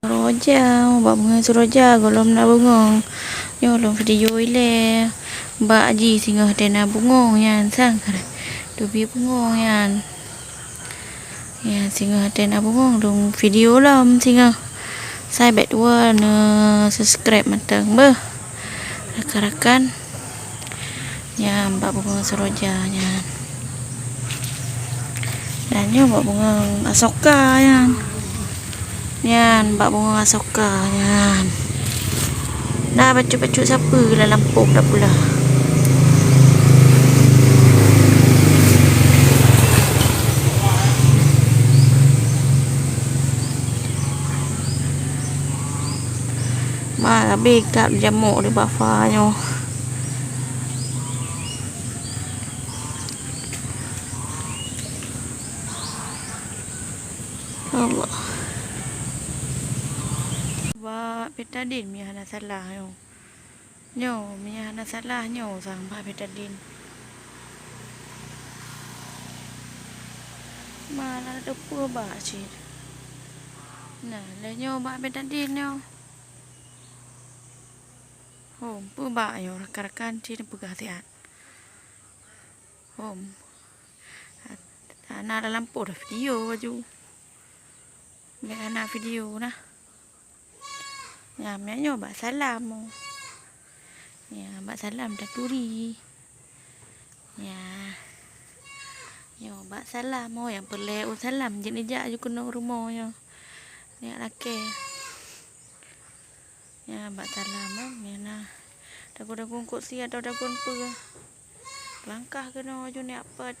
Roja, bak bunga seroja golom na bungong. Yo lom video ile. Mbak Aji singgah dena bungong yan sang. Dubi bungong yan. Ya singgah dena bungong dong video lam singgah. Saya bet dua ne subscribe matang beh. Rakan-rakan. Ya mbak bunga seroja yan. Dan yo mbak bunga asoka yan. Yan, mbak bunga asoka yan. Nah, baju-baju siapa lah lampu dah pula. Mà bị cạm giam mộ để bà pha nhau. Allah. Ba betadin mi hana salah yo. Nyo mi hana salah nyo sang ba betadin. Mana ada pua ba sih. Nah, le nyo ba betadin nyo. Hom pua ba yo rakan-rakan sih pegah tiat. Hom. Ana dalam lampu dah video baju. Me ana video nah. Ya, me nyo ba salam mo. Ya, mbak salam dah turi. Ya. Yo, mbak salam mo yang perlu salam jenis jak ju kena rumah yo. Ni laki. Ya, mbak salam mo mena. Dagun kok si atau dagun pe. Langkah kena ju ni apa.